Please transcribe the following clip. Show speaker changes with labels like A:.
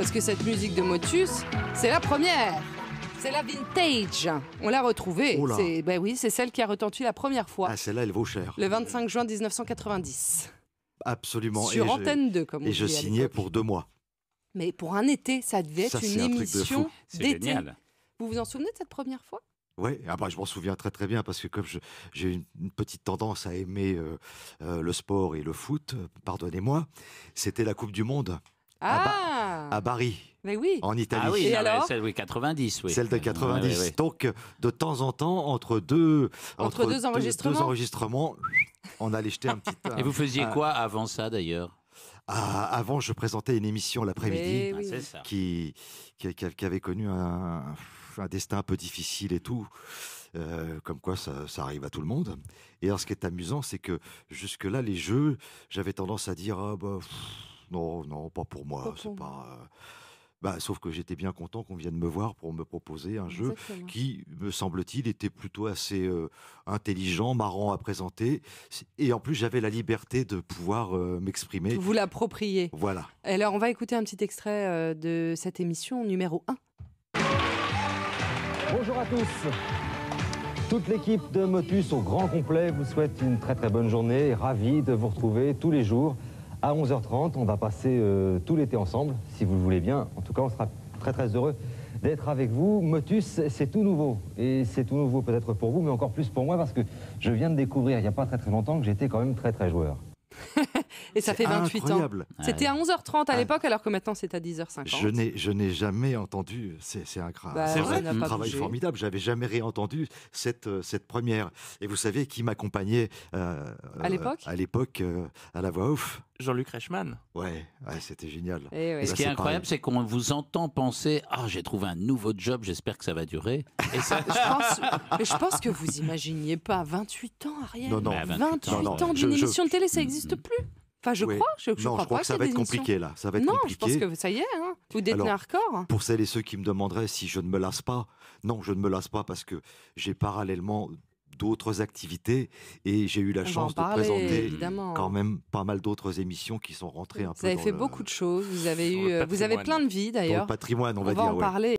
A: Parce que cette musique de Motus, c'est la première. C'est la vintage. On l'a retrouvée.
B: Oh là.
A: Oui, c'est celle qui a retenti la première fois.
B: Ah, celle-là, elle vaut cher.
A: Le 25 juin 1990.
B: Absolument.
A: Sur Antenne 2, comme on
B: Et
A: dit
B: je
A: à
B: signais
A: l'époque.
B: pour 2 mois.
A: Mais pour un été, ça devait être
B: Ça, c'est
A: une
B: un truc de
A: émission
B: fou.
C: C'est
A: d'été.
C: génial.
A: Vous vous en souvenez de cette première fois?
B: Oui, je m'en souviens très très bien parce que comme j'ai une petite tendance à aimer le sport et le foot, pardonnez-moi, c'était la Coupe du Monde à Bari,
A: Mais oui.
B: en Italie.
C: Ah oui,
A: Et
C: non, mais
A: alors
C: celle 90, oui.
B: Celle de 90.
C: Ouais, ouais, ouais.
B: Donc, de temps en temps, entre deux enregistrements, on allait jeter un petit...
C: Et vous faisiez quoi avant ça, d'ailleurs?
B: Avant, je présentais une émission l'après-midi
A: Mais
C: Ah,
A: oui.
C: c'est ça.
B: qui avait connu un destin un peu difficile et tout. Comme quoi ça arrive à tout le monde. Et alors, ce qui est amusant, c'est que jusque-là, les jeux, j'avais tendance à dire non, pas pour moi.
A: Pas
B: C'est
A: pour
B: pas. Sauf que j'étais bien content qu'on vienne me voir pour me proposer un jeu
A: Exactement.
B: qui, me semble-t-il, était plutôt assez intelligent, marrant à présenter. Et en plus, j'avais la liberté de pouvoir m'exprimer.
A: Vous l'appropriez.
B: Voilà.
A: Alors, on va écouter un petit extrait de cette émission numéro 1.
D: Bonjour à tous. Toute l'équipe de Motus au grand complet vous souhaite une très très bonne journée. Ravi de vous retrouver tous les jours à 11h30. On va passer tout l'été ensemble, si vous le voulez bien. En tout cas, on sera très très heureux d'être avec vous. Motus, c'est tout nouveau. Et c'est tout nouveau peut-être pour vous, mais encore plus pour moi, parce que je viens de découvrir il n'y a pas très très longtemps que j'étais quand même très très joueur.
A: Et ça
B: C'est
A: fait 28
B: incroyable.
A: ans. C'était à 11h30 à l'époque, alors que maintenant c'est à 10h50.
B: Je n'ai jamais entendu, c'est incroyable.
A: Bah,
B: C'est
A: ça
B: vrai,
A: n'a
B: un
A: pas
B: travail
A: bougé.
B: formidable. J'avais jamais réentendu cette première. Et vous savez qui m'accompagnait
A: À l'époque
B: à la voix off.
E: Jean-Luc Reichmann.
B: Ouais, c'était génial.
A: Eh oui.
C: Et ce
B: Là,
C: qui est
B: c'est
C: incroyable,
B: pareil.
C: c'est qu'on vous entend penser « Ah, j'ai trouvé un nouveau job, j'espère que ça va durer. » Et ça,
A: Mais je pense que vous imaginiez pas 28 ans, Ariel.
B: Non, non.
C: Bah,
A: 28
B: non, non,
A: ans
B: je-
A: d'une
B: je-
A: émission de télé, ça n'existe plus. Enfin, je
B: Oui.
A: crois. Je
B: Non,
A: crois
B: je crois
A: pas
B: que ça
A: qu'il
B: va
A: y ait
B: être
A: des émissions.
B: compliqué là. Ça va être
A: Non,
B: compliqué.
A: je pense que ça y est. Hein. Vous détenez
B: Alors,
A: un record.
B: Pour celles et ceux qui me demanderaient si je ne me lasse pas, non, je ne me lasse pas parce que j'ai parallèlement d'autres activités et j'ai eu la
A: On va en
B: chance de
A: parler,
B: présenter
A: évidemment.
B: quand même pas mal d'autres émissions qui sont rentrées un peu
A: Vous avez
B: dans
A: fait
B: le-
A: beaucoup de choses. Vous avez
E: Dans le
A: eu, vous avez
E: patrimoine.
A: plein de vies
B: dans
A: d'ailleurs.
B: le patrimoine, on
A: On
B: va
A: va
B: dire.
A: en
B: ouais.
A: parler.